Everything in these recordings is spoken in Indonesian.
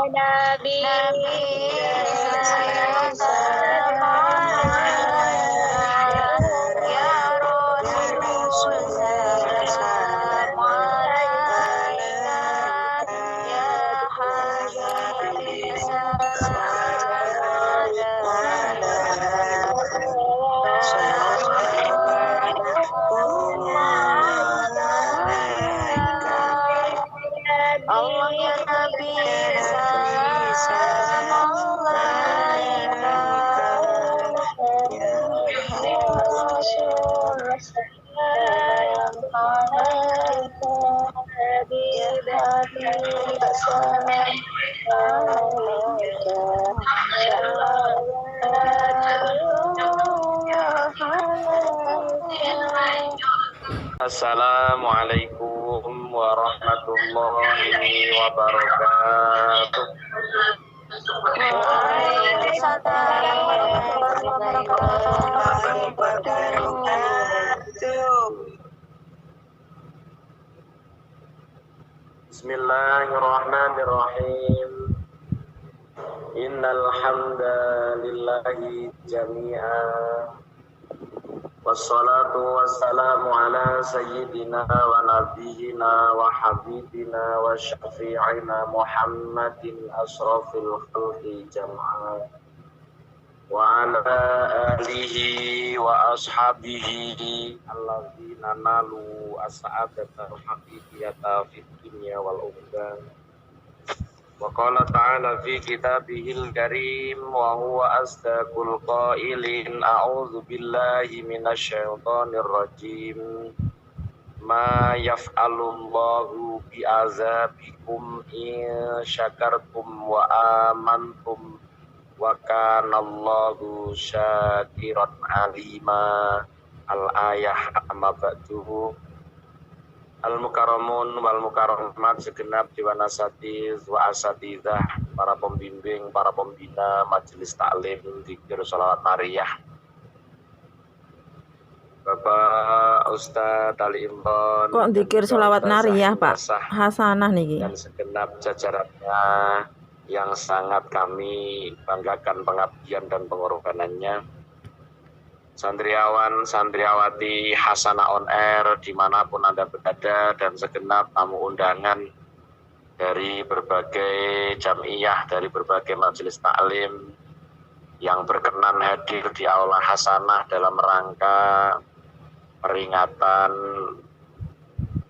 Nabi saya salam alaika ya Rasul salam alaika ya Habib Allah ya Nabi salam alaika ya Rasul salam alaika Habib salam Assalamualaikum warahmatullahi wabarakatuh. Waalaikumsalam warahmatullahi wabarakatuh. Bismillahirrahmanirrahim. Innal hamdalillahi jami'an. Wassalatu wassalamu ala sayyidina wa nabiyina wa habibina wa syafi'ina Muhammadin asrafil khalqi jam'a wa ala alihi wa ashabihi alladzina nalu as'adatal haqiqiyata fid dunya wal ukhra. Wa qala ta'ala fi kitabihil karim wa huwa asdaqul qailin a'udzu billahi minasy syaithanir rajim ma yaf'alullahu bi'azabikum in syakartum wa amantum wa kanallahu syakiran alima. Al-ayah amma ba'duhu. Al-mukarramun wal mukarramat segenap dewan asatiz wa asatidzah, para pembimbing, para pembina majelis taklim dzikir sholawat nariyah, Bapak Ustadz Ali Imron. Kok dzikir sholawat nariyah Pak Hasanah niki? Dan segenap jajarannya yang sangat kami banggakan pengabdian dan pengorbanannya. Santriawan, santriawati Hasanah on Air dimanapun Anda berada, dan segenap tamu undangan dari berbagai jamiah, dari berbagai majelis taklim yang berkenan hadir di Aula Hasanah dalam rangka peringatan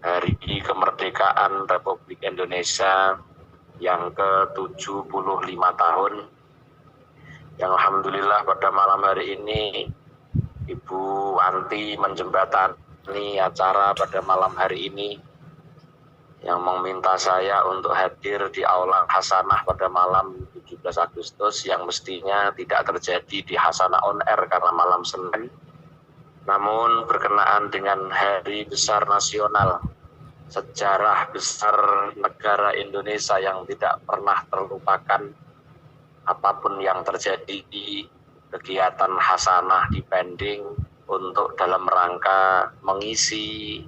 Hari Kemerdekaan Republik Indonesia yang ke-75 tahun, yang alhamdulillah pada malam hari ini Ibu Wanti menjembatani acara pada malam hari ini, yang meminta saya untuk hadir di Aula Hasanah pada malam 17 Agustus yang mestinya tidak terjadi di Hasanah on Air karena malam Senin, namun berkenaan dengan hari besar nasional, sejarah besar negara Indonesia yang tidak pernah terlupakan. Apapun yang terjadi di kegiatan Hasanah dipending untuk dalam rangka mengisi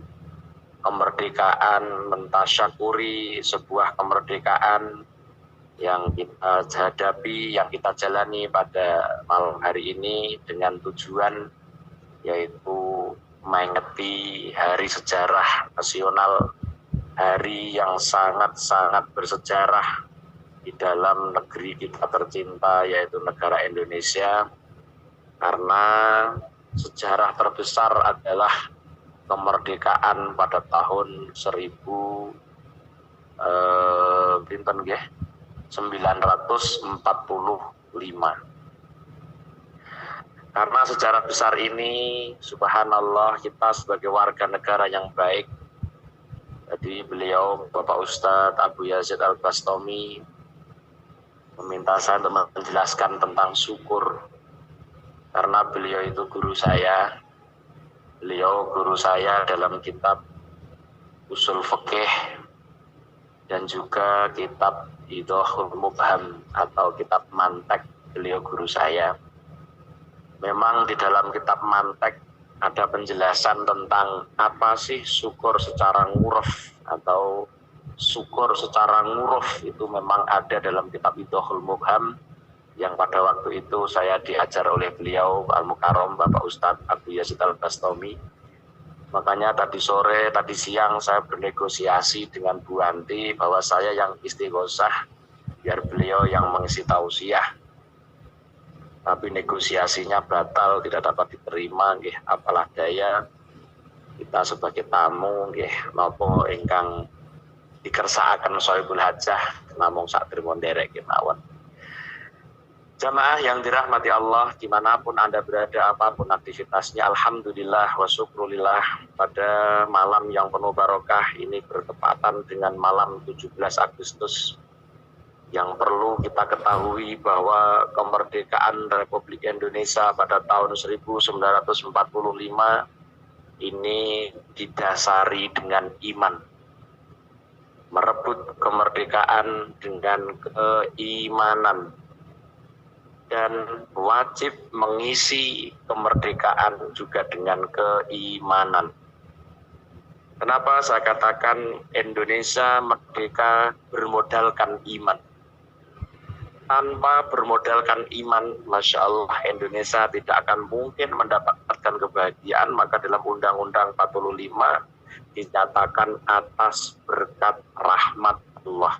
kemerdekaan, mentasyakuri sebuah kemerdekaan yang kita hadapi, yang kita jalani pada malam hari ini dengan tujuan yaitu mengingati hari sejarah nasional, hari yang sangat-sangat bersejarah di dalam negeri kita tercinta yaitu negara Indonesia, karena sejarah terbesar adalah kemerdekaan pada tahun 1945. Karena sejarah besar ini, subhanallah, kita sebagai warga negara yang baik, jadi beliau Bapak Ustadz Abu Yazid Al-Bastami meminta saya untuk menjelaskan tentang syukur, karena beliau itu guru saya. Beliau guru saya dalam kitab Usul Fiqih dan juga kitab Idhahul Mubham atau kitab Mantek. Beliau guru saya. Memang di dalam kitab Mantek ada penjelasan tentang apa sih syukur secara nguruf atau syukur secara nguruf itu memang ada dalam kitab Idhahul Mubham yang pada waktu itu saya diajar oleh beliau Al-Mukarram Bapak Ustadz Abu Yazid Al-Bastami. Makanya tadi sore, tadi siang saya bernegosiasi dengan Bu Anti bahwa saya yang istighosah biar beliau yang mengisi tausiah. Tapi negosiasinya batal, tidak dapat diterima nggih, apalah daya kita sebagai tamu nggih napa ingkang dikersakaken Sohibul Hajah namung sak trimo nderek kemawon. Jamaah yang dirahmati Allah, dimanapun Anda berada, apapun aktivitasnya, alhamdulillah wa syukrulillah, pada malam yang penuh barokah ini bertepatan dengan malam 17 Agustus yang perlu kita ketahui bahwa kemerdekaan Republik Indonesia pada tahun 1945 ini didasari dengan iman. Merebut kemerdekaan dengan keimanan. Dan wajib mengisi kemerdekaan juga dengan keimanan. Kenapa saya katakan Indonesia merdeka bermodalkan iman? Tanpa bermodalkan iman, Masya Allah, Indonesia tidak akan mungkin mendapatkan kebahagiaan. Maka dalam Undang-Undang 45 dinyatakan atas berkat rahmat Allah.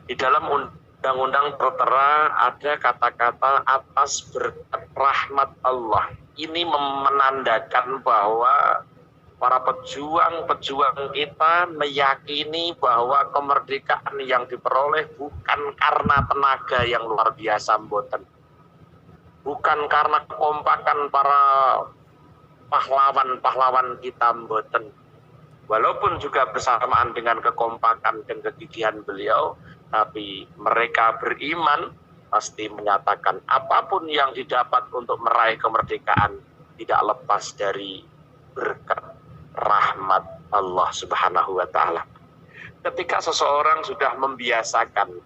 Di dalam Undang-Undang tertera ada kata-kata atas berkat rahmat Allah. Ini menandakan bahwa para pejuang-pejuang kita meyakini bahwa kemerdekaan yang diperoleh bukan karena tenaga yang luar biasa mboten. Bukan karena kekompakan para pahlawan-pahlawan kita mboten. Walaupun juga bersamaan dengan kekompakan dan kegigihan beliau, tapi mereka beriman pasti menyatakan apapun yang didapat untuk meraih kemerdekaan tidak lepas dari berkat rahmat Allah Subhanahu wa Ta'ala. Ketika seseorang sudah membiasakan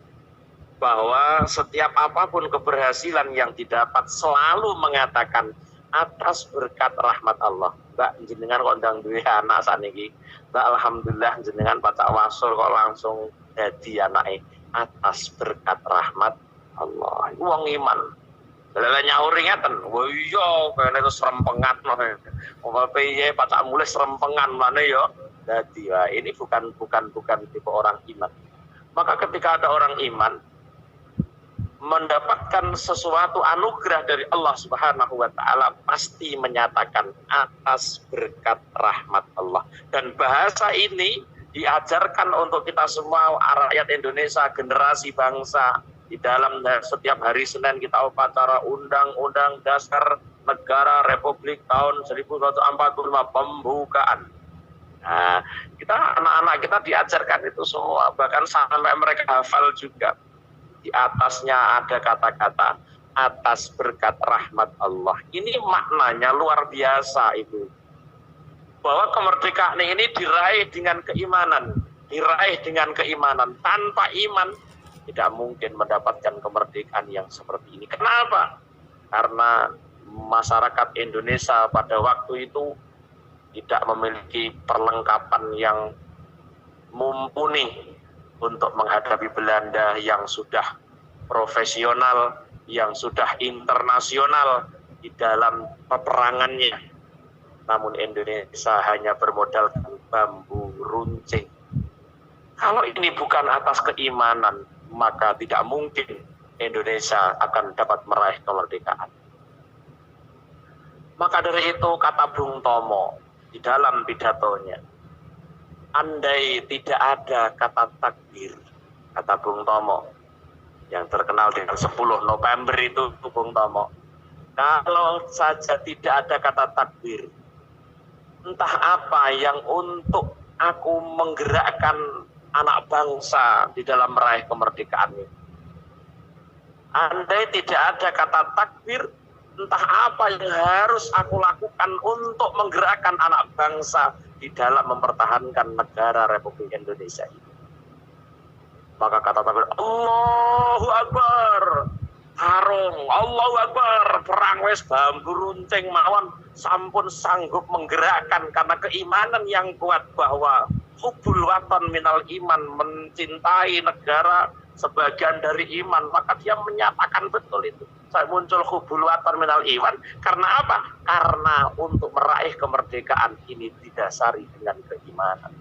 bahwa setiap apapun keberhasilan yang didapat selalu mengatakan atas berkat rahmat Allah. Mbak jenengan kok ndang duwe anak saniki. Mbak alhamdulillah jenengan pacak wasul kok langsung dadi anake atas berkat rahmat Allah. Wong iman. Lha nyauri ngaten. Wo iya kene terus rempengan. Wong piye pacak mulih rempengan mane ya. Dadi ini bukan tipe orang iman. Maka ketika ada orang iman mendapatkan sesuatu anugerah dari Allah Subhanahu wa Ta'ala, pasti menyatakan atas berkat rahmat Allah. Dan bahasa ini diajarkan untuk kita semua rakyat Indonesia, generasi bangsa. Di dalam setiap hari Senin kita upacara Undang-Undang Dasar Negara Republik tahun 1945 pembukaan. Nah, kita anak-anak kita diajarkan itu semua, bahkan sampai mereka hafal juga. Di atasnya ada kata-kata atas berkat rahmat Allah. Ini maknanya luar biasa itu. Bahwa kemerdekaan ini diraih dengan keimanan. Diraih dengan keimanan. Tanpa iman tidak mungkin mendapatkan kemerdekaan yang seperti ini. Kenapa? Karena masyarakat Indonesia pada waktu itu tidak memiliki perlengkapan yang mumpuni untuk menghadapi Belanda yang sudah profesional, yang sudah internasional di dalam peperangannya. Namun Indonesia hanya bermodalkan bambu runcing. Kalau ini bukan atas keimanan, maka tidak mungkin Indonesia akan dapat meraih kemerdekaan. Maka dari itu kata Bung Tomo di dalam pidatonya, andai tidak ada kata takbir, kata Bung Tomo, yang terkenal dengan 10 November itu Bung Tomo. Kalau saja tidak ada kata takbir, entah apa yang untuk aku menggerakkan anak bangsa di dalam meraih kemerdekaan ini. Andai tidak ada kata takbir, entah apa yang harus aku lakukan untuk menggerakkan anak bangsa di dalam mempertahankan negara Republik Indonesia ini. Maka kata takbir, Allahu Akbar, tarung, Allahu Akbar, perang wes bambu runcing mawon sampun sanggup menggerakkan karena keimanan yang kuat bahwa Hubul watan minal iman, mencintai negara sebagian dari iman, maka dia menyatakan betul itu. Saya muncul hubul watan minal iman karena apa? Karena untuk meraih kemerdekaan ini didasari dengan keimanan.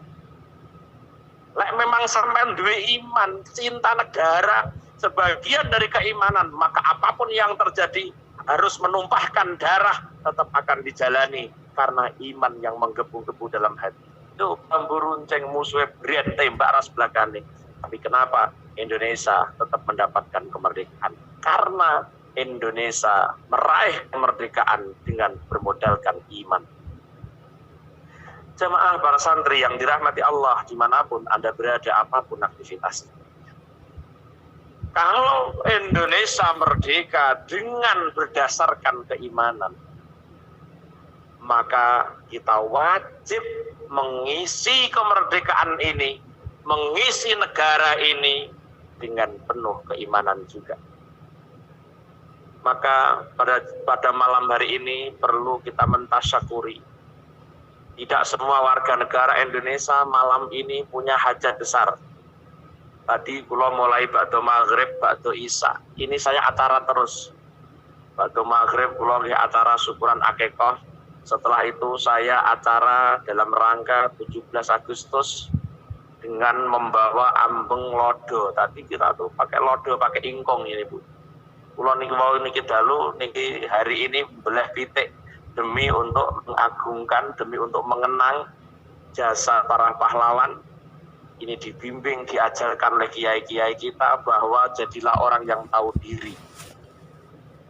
Lek memang sampean duwe iman, cinta negara sebagian dari keimanan, maka apapun yang terjadi harus menumpahkan darah tetap akan dijalani karena iman yang menggebu-gebu dalam hati. Itu bambu runcing musuhnya berian tembak ras belakangnya. Tapi kenapa Indonesia tetap mendapatkan kemerdekaan? Karena Indonesia meraih kemerdekaan dengan bermodalkan iman. Jamaah para santri yang dirahmati Allah dimanapun Anda berada, apapun aktivitasnya. Kalau Indonesia merdeka dengan berdasarkan keimanan, maka kita wajib mengisi kemerdekaan ini, mengisi negara ini dengan penuh keimanan juga. Maka pada malam hari ini perlu kita mentasyakuri. Tidak semua warga negara Indonesia malam ini punya hajat besar. Tadi kula mulai bakdo maghrib, bakdo isya. Ini saya acara terus. Bakdo maghrib kula nggih acara syukuran akikah. Setelah itu saya acara dalam rangka 17 Agustus dengan membawa ambeng lodo. Tadi kita tuh pakai lodo, pakai ingkong ini Bu. Kula niki wau niki dalu niki hari ini belah pitik demi untuk mengagungkan, demi untuk mengenang jasa para pahlawan. Ini dibimbing, diajarkan oleh kiai-kiai kita bahwa jadilah orang yang tahu diri.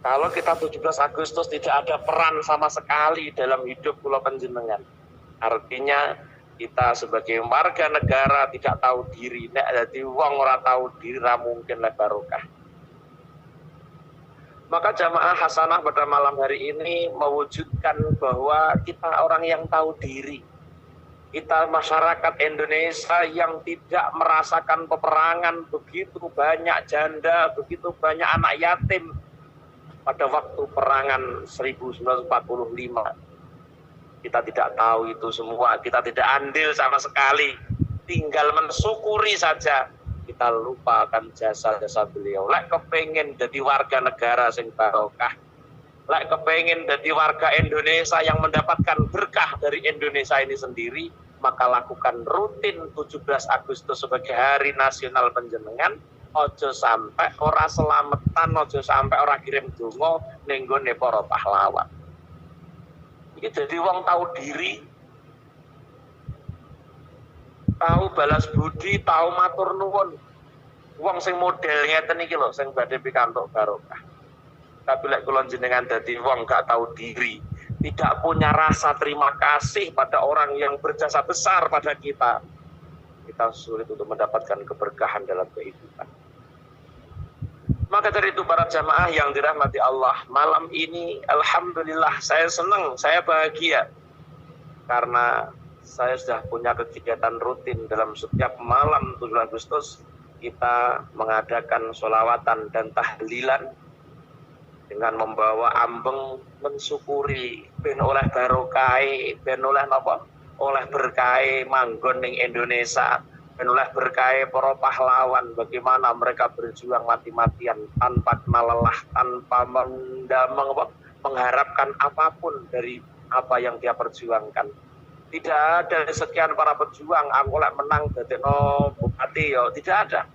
Kalau kita 17 Agustus tidak ada peran sama sekali dalam hidup kula panjenengan, artinya kita sebagai warga negara tidak tahu diri. Nek dadi wong ora tahu diri ra mungkin le barokah. Maka jamaah hasanah pada malam hari ini mewujudkan bahwa kita orang yang tahu diri. Kita masyarakat Indonesia yang tidak merasakan peperangan, begitu banyak janda, begitu banyak anak yatim pada waktu perangan 1945. Kita tidak tahu itu semua, kita tidak andil sama sekali, tinggal mensyukuri saja. Kita lupakan jasa-jasa beliau. Lek kepengen jadi warga negara sing barokah, lek kepengen jadi warga Indonesia yang mendapatkan berkah dari Indonesia ini sendiri, maka lakukan rutin 17 Agustus sebagai hari nasional panjenengan. Ojo sampai ora selamatan, ojo sampai ora kirim donga ning nggone para pahlawan. Iki jadi wong tahu diri, tahu balas budi, tahu matur nuwun. Wong sing model ngeten iki lho sing badhe pikantuk barokah. Tapi lek kula jenengan dadi wong gak tahu diri, tidak punya rasa terima kasih pada orang yang berjasa besar pada kita, kita sulit untuk mendapatkan keberkahan dalam kehidupan. Maka dari itu para jamaah yang dirahmati Allah, malam ini alhamdulillah saya senang, saya bahagia karena saya sudah punya kegiatan rutin dalam setiap malam 7 Agustus. Kita mengadakan sholawatan dan tahlilan dengan membawa ambeng, mensyukuri ben oleh barokai, ben oleh napa? Oleh berkai manggon ning Indonesia, ben oleh berkai para pahlawan, bagaimana mereka berjuang mati-matian tanpa kenal lelah, tanpa mengharapkan apapun dari apa yang dia perjuangkan. Tidak ada sekian para pejuang, aku lek menang dadekno bupati ya, tidak ada.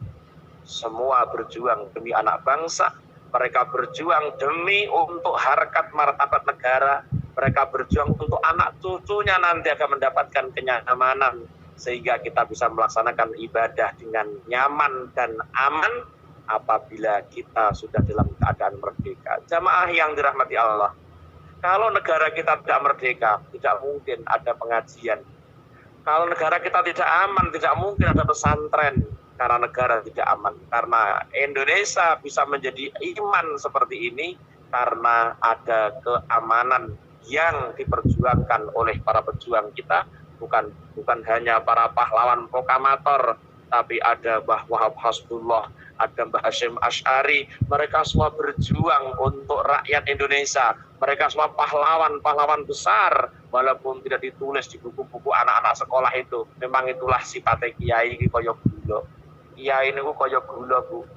Semua berjuang demi anak bangsa, mereka berjuang demi untuk harkat martabat negara, mereka berjuang untuk anak cucunya nanti akan mendapatkan kenyamanan sehingga kita bisa melaksanakan ibadah dengan nyaman dan aman apabila kita sudah dalam keadaan merdeka. Jamaah yang dirahmati Allah, kalau negara kita tidak merdeka, tidak mungkin ada pengajian. Kalau negara kita tidak aman, tidak mungkin ada pesantren. Karena negara tidak aman. Karena Indonesia bisa menjadi iman seperti ini karena ada keamanan yang diperjuangkan oleh para pejuang kita. Bukan hanya para pahlawan proklamator, tapi ada Mbah Wahab Hasbullah, ada Mbah Hasyim Asy'ari. Mereka semua berjuang untuk rakyat Indonesia. Mereka semua pahlawan-pahlawan besar walaupun tidak ditulis di buku-buku anak-anak sekolah itu. Memang itulah sifatnya kiai iki kaya gula. Kiai niku kaya gula, Bu.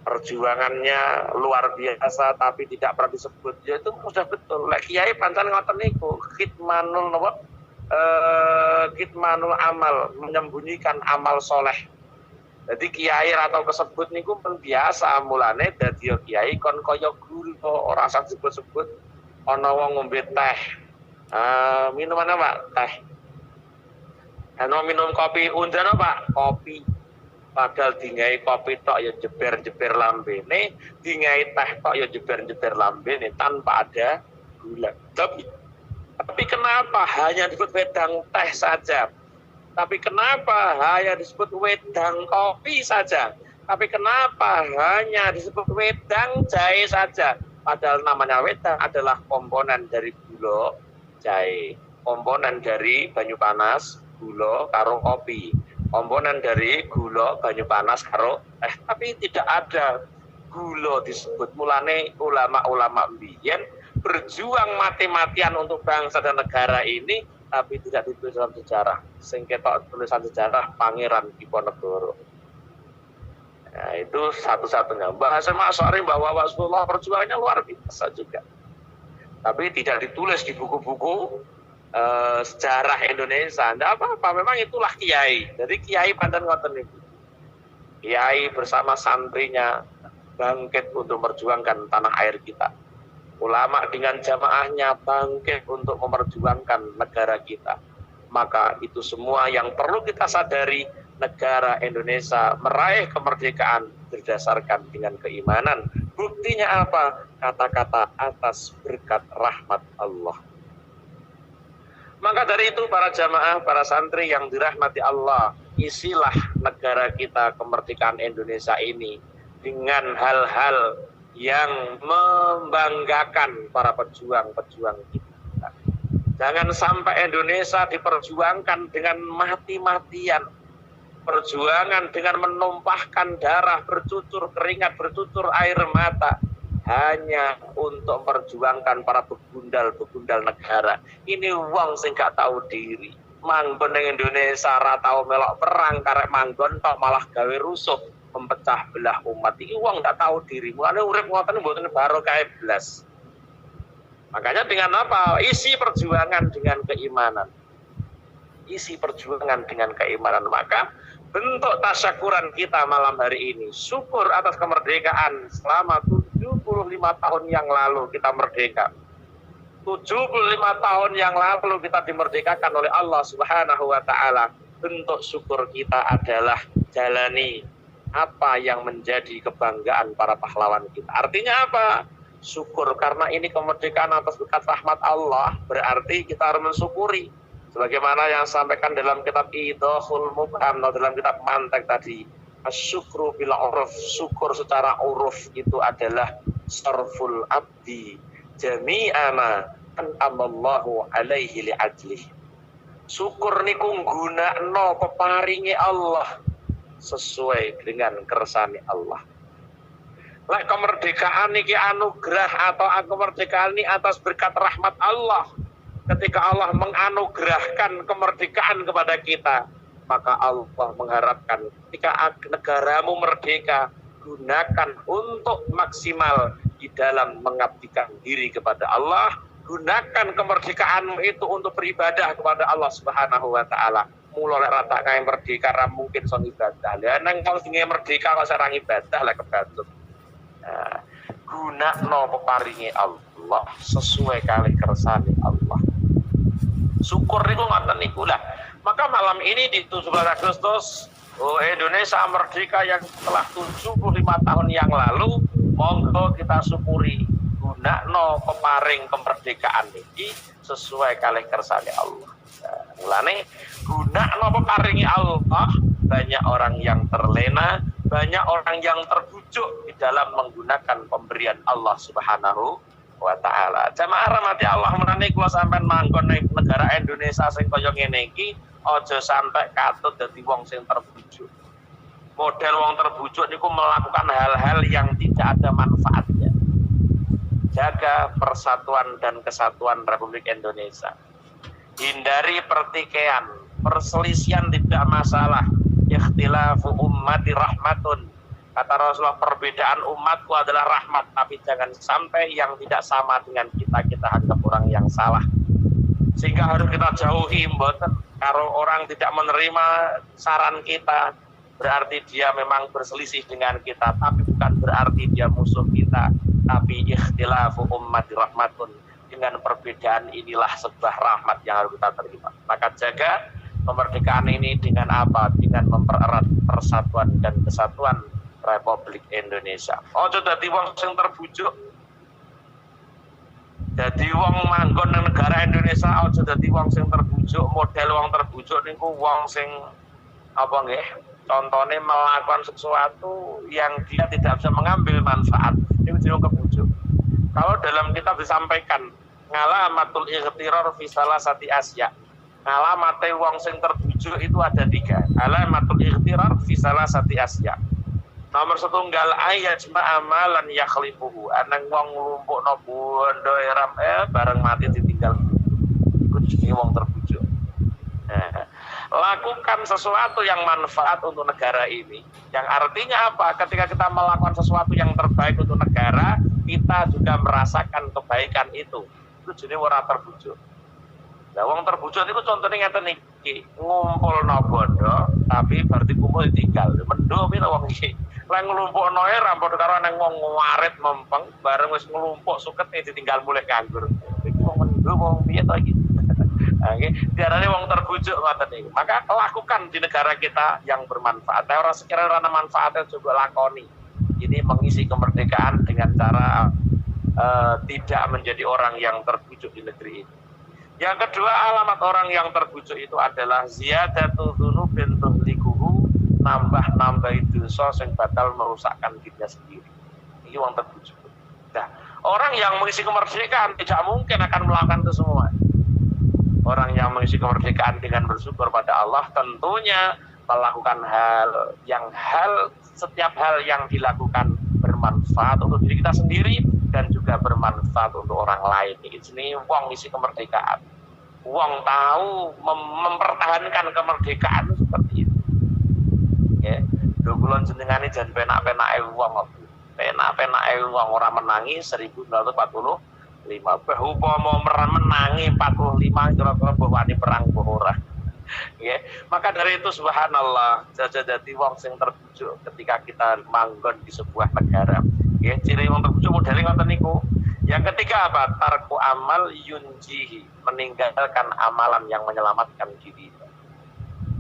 Perjuangannya luar biasa tapi tidak pernah disebut. Ya itu sudah betul. Lek kiai pancen ngoten niku, kitmanul napa? Kitmanul amal, menyembunyikan amal soleh. Jadi kiai atau kesebut niku pun biasa, mulane dadi kiai kon kaya gula, ora usah sebut-sebut ana wong ngombe teh. Minuman apa? Teh. Ana minum kopi, undan apa? Kopi. Padahal dingai kopi tok ya jeber-jeber lambene, dingai teh tok ya jeber-jeber lambene tanpa ada gula. Tapi kenapa hanya disebut wedang teh saja? Tapi kenapa hanya disebut wedang kopi saja? Tapi kenapa hanya disebut wedang jahe saja? Padahal namanya wedang adalah komponen dari gula, jahe. Komponen dari banyu panas, gula, karo kopi. Komponen dari gula, banyu panas, karo tapi tidak ada gula disebut. Mulane ulama-ulama mbiyen berjuang mati-matian untuk bangsa dan negara ini, tapi tidak ditulis dalam sejarah. Sing ketok tulisan sejarah Pangeran Diponegoro. Nah, itu satu-satunya. Bahasa Masyari bahwa Rasulullah perjuangannya luar biasa juga. Tapi tidak ditulis di buku-buku sejarah Indonesia. Tidak apa-apa, memang itulah kiai. Jadi kiai pandan ngoten niku. Kiai bersama santrinya bangkit untuk memperjuangkan tanah air kita. Ulama dengan jamaahnya bangkit untuk memperjuangkan negara kita. Maka itu semua yang perlu kita sadari, negara Indonesia meraih kemerdekaan berdasarkan dengan keimanan. Buktinya apa? Kata-kata atas berkat rahmat Allah. Maka dari itu para jamaah, para santri yang dirahmati Allah, isilah negara kita kemerdekaan Indonesia ini dengan hal-hal yang membanggakan para pejuang-pejuang kita. Jangan sampai Indonesia diperjuangkan dengan mati-matian. Perjuangan dengan menumpahkan darah, bercucur keringat, bercucur air mata. Hanya untuk memperjuangkan para begundal-begundal negara. Ini wong sing gak tahu diri. Manggon ning Indonesia ora tau melok perang, karek manggon tok malah gawe rusuh, mempecah belah umat. Iki wong gak tahu diri. Mulane urip ngoten mboten barokah blas. Makanya dengan apa? Isi perjuangan dengan keimanan. Isi perjuangan dengan keimanan. Maka bentuk tasyakuran kita malam hari ini, syukur atas kemerdekaan selama 75 tahun yang lalu kita merdeka. 75 tahun yang lalu kita dimerdekakan oleh Allah Subhanahu wa taala. Bentuk syukur kita adalah jalani apa yang menjadi kebanggaan para pahlawan kita. Artinya apa? Syukur karena ini kemerdekaan atas berkat rahmat Allah, berarti kita harus mensyukuri. Sebagaimana yang sampaikan dalam kitab Idhahul Mubham, dalam kitab Mantek tadi, asyukru bila uruf, syukur secara uruf itu adalah sarful abdi jami'a ma an'amallahu alaihi li'ajlih. Syukur niku nggunakno peparinge Allah sesuai dengan kersane Allah. Lek kemerdekaan niki anugerah atau kemerdekaan ini atas berkat rahmat Allah. Ketika Allah menganugerahkan kemerdekaan kepada kita, maka Allah mengharapkan ketika negaramu merdeka, gunakan untuk maksimal di dalam mengabdikan diri kepada Allah. Gunakan kemerdekaanmu itu untuk beribadah kepada Allah Subhanahu wa taala. Mulai rata kaya merdeka ra mungkin son ibadah. Lah nang kalau sing merdeka kok sarang ibadah lah kebatut. Nah, gunakno peparinge Allah sesuai kali kersane Allah. Syukur niku ngoten niku lah. Maka malam ini di 17 Agustus Indonesia merdeka yang telah 75 tahun yang lalu, monggo kita syukuri, gunakno peparing kemerdekaan ini sesuai kalih kersane Allah. Mulane gunakno peparinge Allah, banyak orang yang terlena, banyak orang yang terbujuk di dalam menggunakan pemberian Allah Subhanahu wa taala. Jamaah rahmati Allah, menane kula sampean manggon ning negara Indonesia sing kaya ngene iki, aja sampai katut dadi wong sing terbujuk. Model wong terbujuk niku melakukan hal-hal yang tidak ada manfaatnya. jaga persatuan dan kesatuan Republik Indonesia. Hindari pertikaian, perselisihan tidak masalah. Ikhtilafu ummati rahmatun. Kata Rasulullah, perbedaan umatku adalah rahmat, tapi jangan sampai yang tidak sama dengan kita anggap orang yang salah. Sehingga harus kita jauhi, mboten. Kalau orang tidak menerima saran kita, berarti dia memang berselisih dengan kita, tapi bukan berarti dia musuh kita. Tapi ikhtilafu ummati rahmatun. Dengan perbedaan inilah sebuah rahmat yang harus kita terima. Maka jaga kemerdekaan ini dengan apa? Dengan mempererat persatuan dan kesatuan Republik Indonesia. Ojo dadi wong sing terbujuk. Dadi wong manggon nang negara Indonesia, ojo dadi wong sing terbujuk. Model wong terbujuk niku wong sing apa nggih? Contohnya melakukan sesuatu yang dia tidak bisa mengambil manfaat. Ini jenenge kebujuk. Kalau dalam kitab disampaikan ngalamatul ightirar fi salasati asya. Alamate wong sing terbujuk itu ada 3. Alamatul ightirar fi salasati asya. Nomor setunggal ayat amalan yakhlifuhu. Anang wong nglumpukno bondo eram bareng mati ditinggal. Iku jenenge wong terbujuk. Lakukan sesuatu yang manfaat untuk negara ini. Yang artinya apa? Ketika kita melakukan sesuatu yang terbaik untuk negara, kita juga merasakan kebaikan itu. Itu jenenge ora terbujuk. Nah, wong terbujuk itu contohnya ngeten iki, ngumpulno bondo tapi berarti kumpul ditinggal. Mendo pira wong iki. Lah nglumpukno e rampot karo nang wong warit mempeng, bareng wis nglumpuk sukete ditinggal mulih nganggur. Iki wong mendo wong piye to iki? Nggih, diarani wong terbujuk ngoten niku. Maka lakukan di negara kita yang bermanfaat. Ora sekira ana manfaatnya coba lakoni. Ini mengisi kemerdekaan dengan cara tidak menjadi orang yang terbujuk di negeri ini. Yang kedua, alamat orang yang terbujuk itu adalah ziyadatu dzunubin tuhlikuhu, nambah dosa yang bakal merusakkan dirinya sendiri. Ini orang terbujuk. Nah, orang yang mengisi kemerdekaan tidak mungkin akan melakukan itu semua. Orang yang mengisi kemerdekaan dengan bersyukur pada Allah tentunya melakukan setiap hal yang dilakukan bermanfaat untuk diri kita sendiri dan juga bermanfaat untuk orang lain. Ini wong ngisi kemerdekaan. Wong tahu mempertahankan kemerdekaan seperti itu. Ya, dokulon jenengane jan penak-penake wong. Penak-penake wong ora menangi 1945. Upama menangi 45 kira-kira mbok wani perang mbok ora. Ya, maka dari itu subhanallah, jadi wong sing terbujuk ketika kita manggon di sebuah negara. Ya, ciri wong terbujuk modelnya ngoten niku. Yang ketiga apa? Tarku amal yunjihi, meninggalkan amalan yang menyelamatkan diri.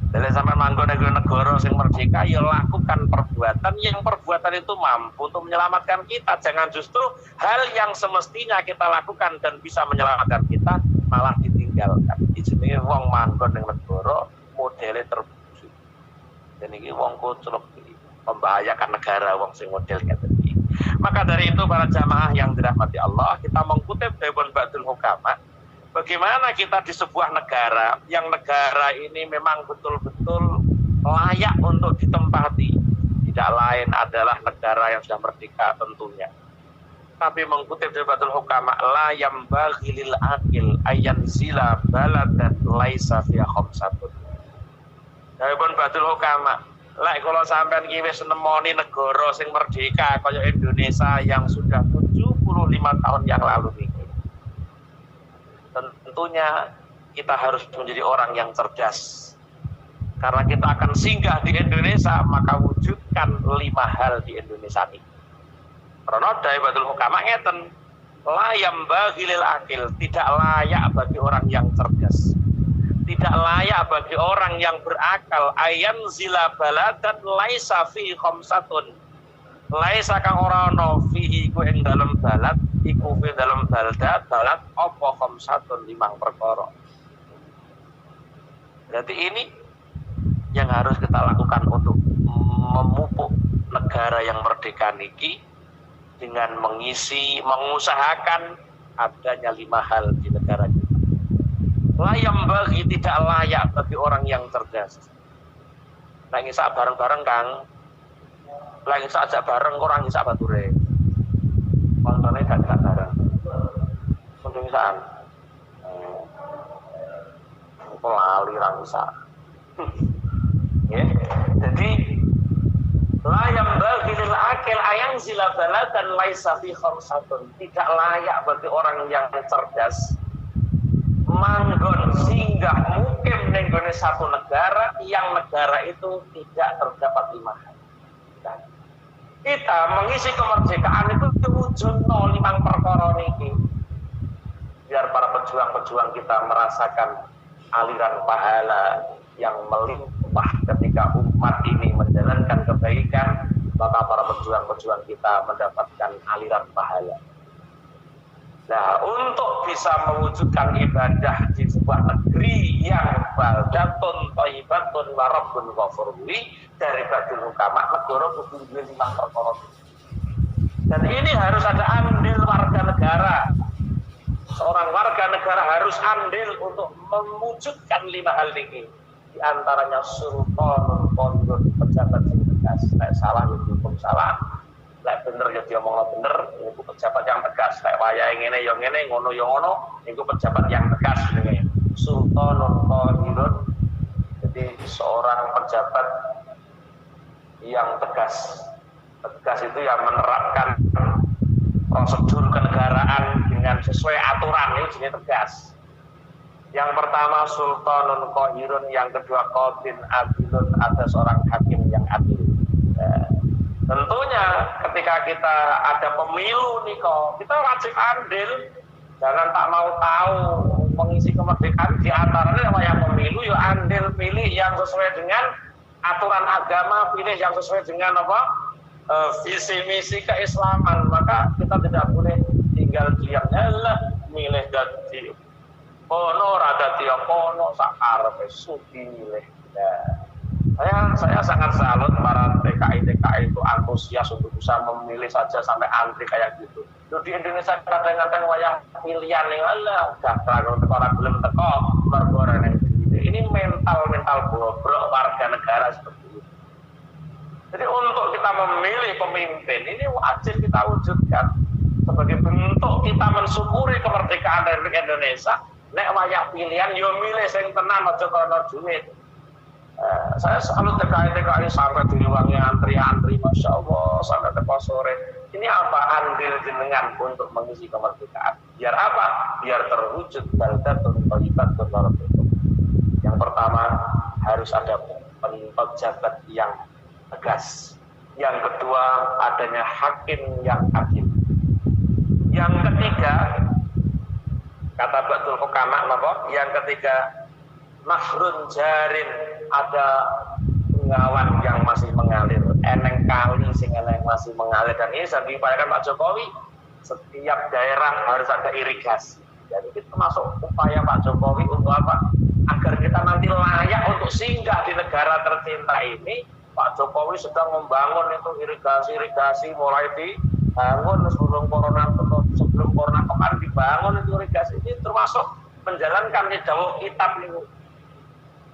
Dari sampai manggon negara sing merdeka, ya lakukan perbuatan yang perbuatan itu mampu untuk menyelamatkan kita. Jangan justru hal yang semestinya kita lakukan dan bisa menyelamatkan kita malah ditinggalkan. Ini wong manggon ning negara modele terbujuk. Dan ini wong kucluk membahayakan negara wong sing model ngeten iki. Maka dari itu para jamaah yang dirahmati Allah, kita mengutip dari Ba'dul Hukama, bagaimana kita di sebuah negara yang negara ini memang betul-betul layak untuk ditempati. Tidak lain adalah negara yang sudah merdeka tentunya. Tapi mengutip dari Ba'dul Hukama, la yambaghi lil aqil ayanzila baladan laisa fiha khamsatun. Dari Ba'dul Hukama, lek kalau sampean iki wis nemoni negara sing merdeka kaya Indonesia yang sudah 75 tahun yang lalu ini. Tentunya kita harus menjadi orang yang cerdas. Karena kita akan singgah di Indonesia, maka wujudkan 5 hal di Indonesia ini. Karena dari Ba'dul Hukama ngeten, la yambaghi lil aqil, tidak layak bagi orang yang cerdas. Tidak layak bagi orang yang berakal ayan zila baladan laisa fi khamsatun. Laisa kang ora ana fihi ku ing dalem balad iku fi dalem balad apa khamsatun 5 perkara. Berarti ini yang harus kita lakukan untuk memupuk negara yang merdeka niki dengan mengusahakan adanya 5 hal di negara kita. Layam bagi tidak layak bagi orang yang cerdas. Lagi sak bareng-bareng Kang. Lagi sak bareng orang sak bature. Kontone gak bareng. misal aliran bisa. Ya, jadi la yang bagilil akil ayang zila baladan laisa fi khamsatun. Tidak layak bagi orang yang cerdas manggon singgah mukim nenggone satu negara yang negara itu tidak terdapat 5 hal. Kita mengisi kemerdekaan itu diwujudno 5 perkara niki. Biar para pejuang-pejuang kita merasakan aliran pahala yang melimpah ketika umat ini menjalankan kebaikan, maka para pejuang-pejuang kita mendapatkan aliran pahala. Nah, untuk bisa mewujudkan ibadah di sebuah negeri yang baldatun thayyibatun wa rabbun ghafurwi dari badul hukama, negara kudu duwe 5 perkara. Dan ini harus ada andil warga negara. Seorang warga negara harus andil untuk mewujudkan 5 hal ini. Di antaranya sultanul qadun, pejabat yang tegas. Nek salah ya dihukum salah. Lek bener ya diomongno bener, niku pejabat yang tegas. Lek wayahe ngene ya ngene, ngono ya ngono, niku pejabat yang tegas jenenge. Sultanul qadun. Jadi seorang pejabat yang tegas. Tegas itu yang menerapkan prosedur kenegaraan dengan sesuai aturan, ini jenis tegas. Yang pertama sultanun qahirun, yang kedua qadin adilun, ada seorang hakim yang adil. Tentunya ketika kita ada pemilu nih kok, kita wajib andil, jangan tak mau tahu mengisi kemerdekaan di antaranya yang pemilu, ya andil pilih yang sesuai dengan aturan agama, pilih yang sesuai dengan apa? Visi misi keislaman. Maka kita tidak boleh tinggal diam, milih dadi ono rada tiap ono sakarep sudi milih. Saya sangat salut para TKI itu antusias untuk bisa memilih saja sampai antri kayak gitu. Loh, di Indonesia kadang-kadang wayang pilihan ning Allah daftar orang belum teko mergo ini mental bobrok warga negara seperti itu. Jadi untuk kita memilih pemimpin ini wajib kita wujudkan sebagai bentuk kita mensyukuri kemerdekaan Republik Indonesia. Nek wayah pilihan yo milih sing tenan aja karena duit. Saya selalu TKI sampai di ruangnya antri, masya Allah, sampai teko sore. Ini apa andil jenengan untuk mengisi kemerdekaan? Biar apa? Biar terwujud baldatun thayyibatun wa rabbun. Yang pertama harus ada pejabat yang tegas. Yang kedua adanya hakim yang adil. Yang ketiga kata Badul Hukama, yang ketiga nahrun jarin, ada pengawan yang masih mengalir, eneng kali sing eneng masih mengalir. Dan ini sudah diupayakan Pak Jokowi, setiap daerah harus ada irigasi. Jadi itu termasuk upaya Pak Jokowi untuk apa? Agar kita nanti layak untuk singgah di negara tercinta ini. Pak Jokowi sedang membangun itu irigasi mulai dibangun sebelum corona kan dibangun itu irigasi. Ini termasuk menjalankan dawuh kitab niku.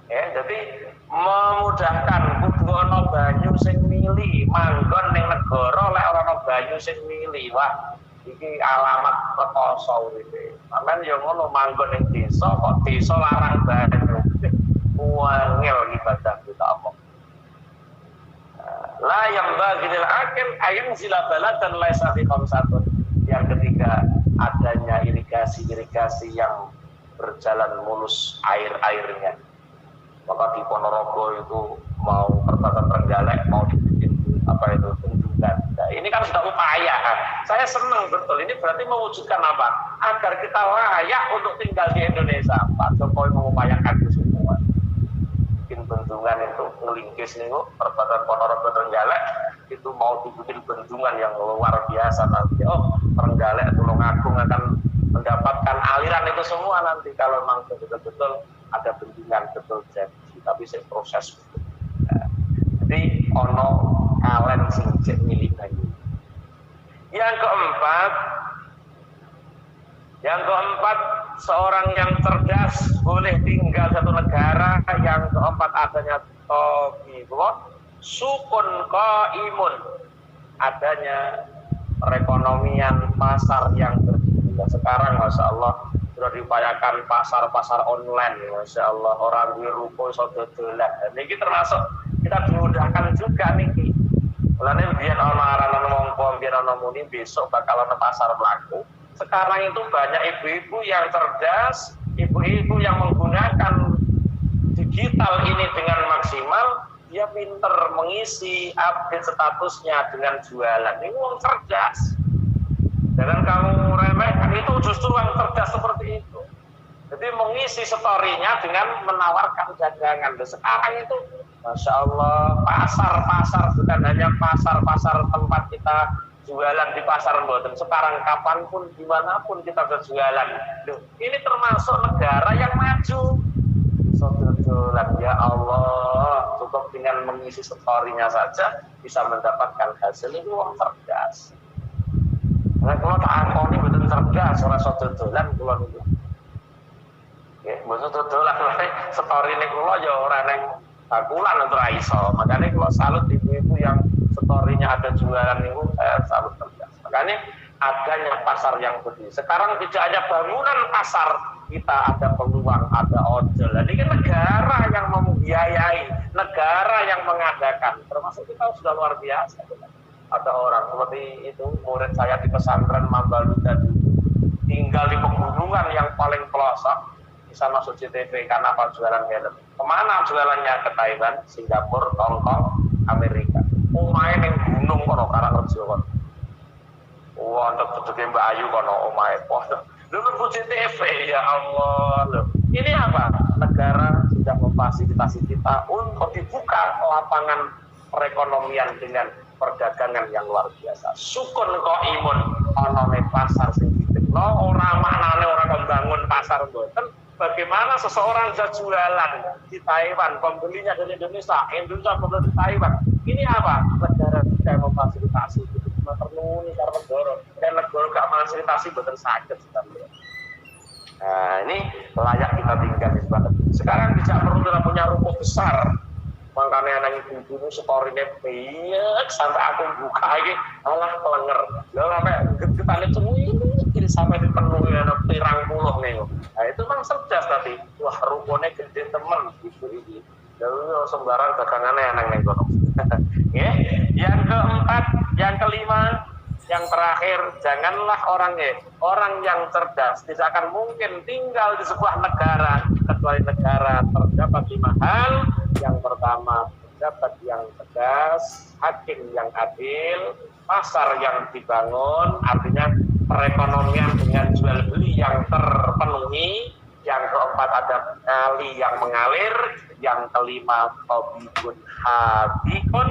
Jadi memudahkan kudu ana banyu sing mili manggon ning negara lek ora ana banyu sing mili. Wah, iki alamat rekoso uripe. Sampeyan yo ngono manggon ning desa kok desa larang banyu. Wangel ibadah kita apa? La yang bagilil akil ayang zila baladan laisa fi khamsatun. Yang ketiga adanya irigasi yang berjalan mulus airnya. Maka di Ponorogo itu mau perbatasan Trenggalek mau dibikin bendungan. Nah, ini kan sudah upaya. Saya senang betul. Ini berarti mewujudkan apa? Agar kita layak untuk tinggal di Indonesia. Pak Jokowi mengupayakan itu semua. Bikin bendungan itu ngelingkis nih, perbatasan Ponorogo Trenggalek itu mau dibikin bendungan yang luar biasa nanti. Oh, Trenggalek Tulungagung akan mendapatkan aliran itu semua nanti kalau memang betul-betul ada bendungan betul jadi, tapi saya proses. Jadi ono kalen sing cek milik banyu. Yang keempat seorang yang cerdas boleh tinggal satu negara. Yang keempat adanya sukun qaimun, adanya perekonomian pasar yang berdiri. alhamdulillah. Sekarang masya Allah sudah diupayakan pasar-pasar online, masya Allah, orang di ruko iso dodolan. Ini termasuk kita dimudahkan juga nih. Mulane biyen ana aranan mongko, biyen ana muni besok bakal ana pasar mlaku. Sekarang itu banyak ibu-ibu yang cerdas, ibu-ibu yang menggunakan digital ini dengan maksimal, dia pinter mengisi update statusnya dengan jualan. Ini uang cerdas. Jangan kamu remehkan, itu justru yang cerdas seperti itu. Jadi mengisi story-nya dengan menawarkan dagangan. Dan sekarang itu, masya Allah, pasar-pasar bukan hanya pasar-pasar tempat kita jualan di pasar mboten. Sekarang kapanpun, dimanapun kita berjualan. Loh, ini termasuk negara yang maju. Sododolan, ya Allah, cukup dengan mengisi story-nya saja bisa mendapatkan hasil. Itu uang cerdas. Nah, kalau tak akoni betul cerdas, orang sododolan kalau itu. Ya, maksud dodolan story ini kalau ya orang yang bakulan untuk iso. Makanya kalau salut ibu-ibu yang story-nya ada jualan itu, saya salut cerdas. Makanya adanya pasar yang berdiri. Sekarang tidak hanya bangunan pasar, kita ada peluang, ada ojol. Jadi kan negara yang membiayai, negara yang mengadakan. Termasuk kita sudah luar biasa. Ada orang seperti itu, murid saya di pesantren Mambalu tadi, tinggal di pegunungan yang paling pelosok, bisa masuk CTV karena apa jualan helm. Kemana jualannya? Ke Taiwan, Singapura, Hongkong, Amerika. Main yang gunung kono Karangrejo kono. Wah, untuk tutup Mbak Ayu kono omae. Wah, lu CTV ya Allah. Loh. Ini apa? Negara sudah memfasilitasi kita untuk dibuka lapangan perekonomian dengan perdagangan yang luar biasa. Sukun kok imun ana ning pasar sing ditekno ora maknane ora membangun pasar mboten. Bagaimana seseorang bisa jualan di Taiwan, pembelinya dari Indonesia pembeli di Taiwan. Ini apa? Negara tidak memfasilitasi itu cuma perlu nih karena negara. Dan negara gak memfasilitasi betul sakit sekali. Nah, ini layak kita tinggal di sana. Sekarang tidak perlu kita punya ruko besar. Makanya anak ibu-ibu story-nya banyak sampai aku buka ini malah kelenger. Lalu sampai getane ini sampai dipenuhi anak pirang puluh nih. Nah itu kan cerdas tadi. Wah rukonya gede temen gitu ini. Lalu sembarang dagangannya anak nego. Ya. Yang keempat, yang kelima, yang terakhir, janganlah orang yang cerdas tidak akan mungkin tinggal di sebuah negara kecuali negara terdapat 5 hal. Yang pertama, pejabat yang tegas, hakim yang adil, pasar yang dibangun, artinya perekonomian dengan jual beli yang terpenuhi. Yang keempat ada kali yang mengalir. Yang kelima, tabibun habikun,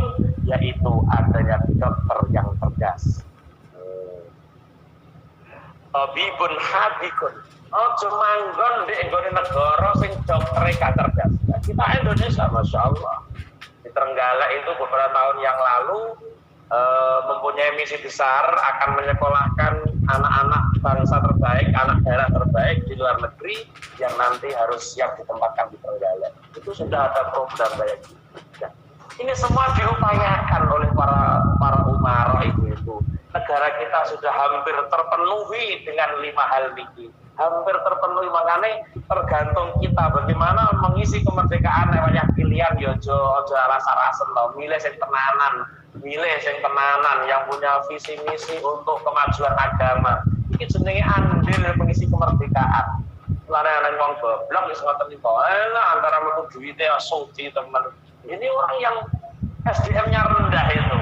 yaitu adanya dokter yang cerdas. Tabibun habikun. Ojo manggon di negara sing doktere gak cerdas. Kita Indonesia, masya Allah, di Trenggalek itu beberapa tahun yang lalu mempunyai misi besar akan menyekolahkan anak-anak bangsa terbaik, anak daerah terbaik di luar negeri yang nanti harus siap ditempatkan di Trenggalek. Itu sudah ada program kayak gitu. Ini semua diupayakan oleh para umara ibu-ibu. Negara kita sudah hampir terpenuhi dengan 5 hal ini. Hampir terpenuhi, makanya tergantung kita bagaimana mengisi kemerdekaan lewat pilihan. Ojo rasa-rasen loh, milih yang tenanan yang punya visi misi untuk kemajuan agama. Ini jenenge andil mengisi kemerdekaan. Lare anak wong goblok wis ngoten niku. Antara metu duwite suci teman. Ini orang yang SDM-nya rendah itu.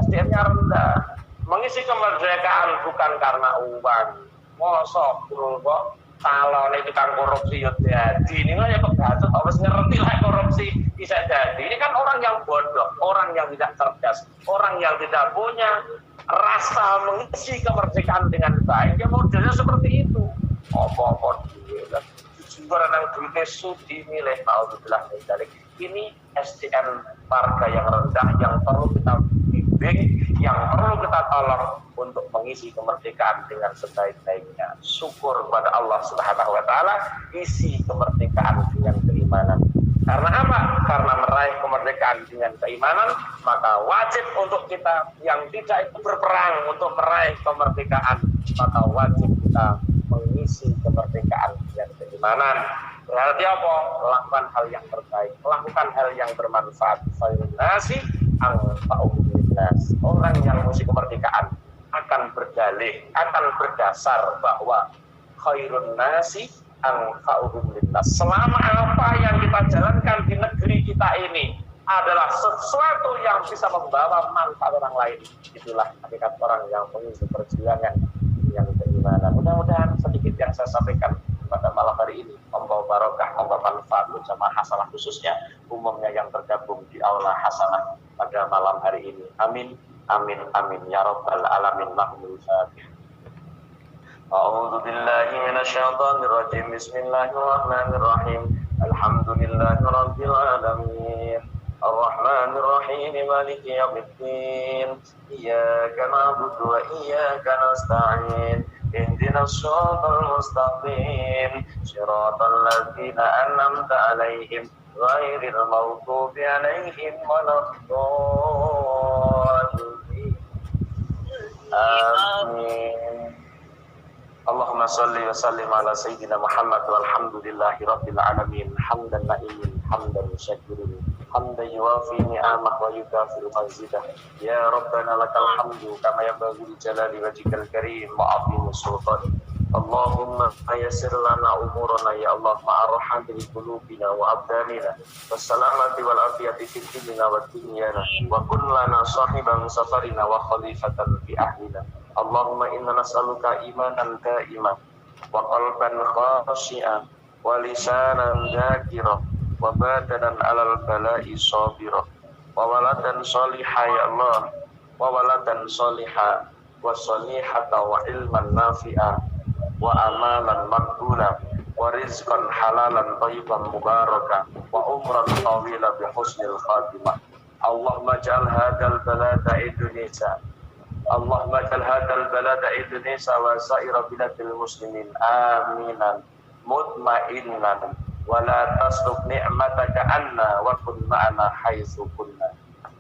SDM-nya rendah. Mengisi kemerdekaan bukan karena uang. Mosok kok calon itu kan korupsi ya jadi ini lah ya kebacut harus ngerti lah korupsi bisa jadi. Ini kan orang yang bodoh, orang yang tidak cerdas, orang yang tidak punya rasa mengisi kemerdekaan dengan baik. Ya modelnya seperti itu. Apa-apa dia sumber yang duitnya sudi milih naudzubillah min dzalik. Ini SDM warga yang rendah yang perlu kita bimbing, yang perlu kita tolong untuk mengisi kemerdekaan dengan sebaik-baiknya. Syukur kepada Allah Subhanahu wa taala, isi kemerdekaan dengan keimanan. Karena apa? Karena meraih kemerdekaan dengan keimanan, maka wajib untuk kita yang tidak itu berperang untuk meraih kemerdekaan, maka wajib kita mengisi kemerdekaan dan keimanan. Berarti apa? Melakukan hal yang terbaik, melakukan hal yang bermanfaat. Khairun nasi anfa'uhum linnas. Orang yang mengisi kemerdekaan akan berdalih, akan berdasar bahwa khairun nasi anfa'uhum linnas. Selama apa yang kita jalankan di negeri kita ini adalah sesuatu yang bisa membawa manfaat orang lain, itulah hakikat orang yang mengisi perjuangan yang keimanan. Mudah-mudahan sedikit yang saya sampaikan pada malam hari ini membawa barokah, membawa manfaat bersama hasanah, khususnya umumnya yang tergabung di aula hasanah pada malam hari ini. Amin, amin, amin ya rabbal alamin. Mahmud Fatih. A'udzu billahi minasyaitonir rajim. Bismillahirrahmanirrahim. Alhamdulillahirabbil alamin. Ar-Rahmanir Rahim. Maliki yaumiddin. Iyyaka na'budu wa iyyaka nasta'in. Ihdinas siratal mustaqim. Shiratal ladzina an'amta 'alaihim ghairil maghdubi 'alaihim waladdallin. Amin. Allahumma salli wa sallim ala sayyidina Muhammad walhamdulillahi rabbil alamin. Hamdan na'imin, hamdan syakirin, hamdan yuwafi ni'amah wa yukafiru mazidah. Ya Rabbana lakal hamdu kama yanbaghi li jalali wajhikal karim wa 'azimi sultanik. Allahumma yassir lana umurana ya Allah ma'arham bi qulubina wa abdanina wassalamati wal afiyati fid dinina wad dunyana wa kun lana sahiban safarina wa khalifatan fi ahlina. Allahumma inna nas'aluka imanan da'iman wa qalban khashi'an wa lisanan dzakira wa badanan 'alal bala'i sabira wa waladan sholiha ya Allah wa waladan sholiha wa sholihata wa ilman nafi'a wa amalan maqbula wa rizqan halalan thayyiban mubaraka wa umran tawila bi husnil khatimah. Allahumma ja'al hadzal balada Indonesia, Allahumma ja'al hadzal balada Indonesia wa sa'ira biladil muslimin aminan mutmainnan wa la tasrif ni'mataka anna wa kun ma'ana haitsu kunna.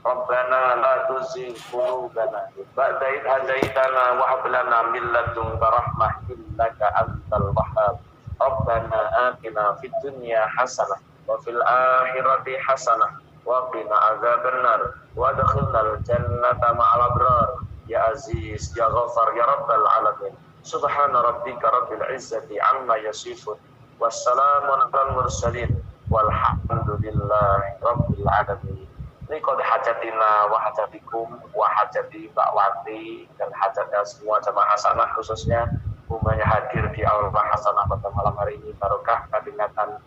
Rabbana la tuzigh qulubana ba'da idh hadaitana wa hab lana min ladunka rahmah innaka antal wahhab. Rabbana atina fid dunya hasanah wa fil akhirati hasanah wa qina adzabannar wa adkhilnal jannata ma'al abrar ya aziz ya ghafar ya rabbal alamin. Subhana rabbika rabbil izzati amma yasifun wassalamun alal mursalin walhamdulillahi rabbil alamin. Ini qad hajatina wa hajatikum wa hajati Mbak Wati dan hajatnya semua jamaah hasanah, khususnya umumnya hadir di aula hasanah pada malam hari ini. Barokah peringatan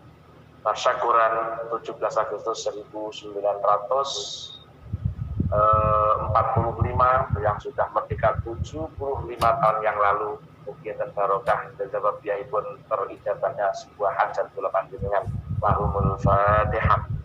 tasyakuran 17 Agustus 1945 yang sudah merdeka 75 tahun yang lalu. Mungkin dan barokah dan sebab biaya pun terijabahnya sebuah hajat kula panjenengan. Lahumul Fatihah.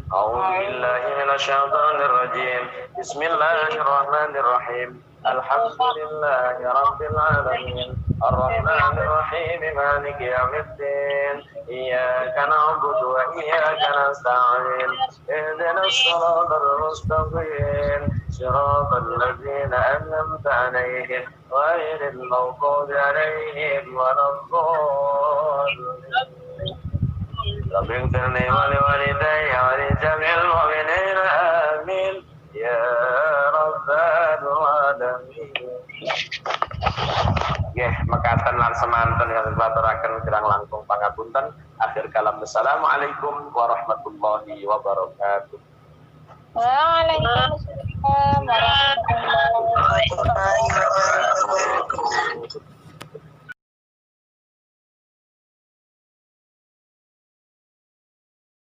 A'udzu billahi minasyaitonir rajim. Bismillahirrahmanirrahim. Alhamdulillahi rabbil alamin. Ar-Rahmanir Rahim. Maliki yaumiddin. Iyyaka na'budu wa iyyaka nasta'in. Ihdinas siratal mustaqim. Shiratal ladzina an'amta 'alaihim ghairil maghdubi 'alaihim waladdallin. Rabbing firni wa liwalidayya wa li jami'il mu'minin amin ya rabbal alamin. Nggih, mekaten lan semanten yang dibaturaken kirang langkung pangapunten. Akhir kalam, assalamualaikum warahmatullahi wabarakatuh. Waalaikumsalam warahmatullahi wabarakatuh.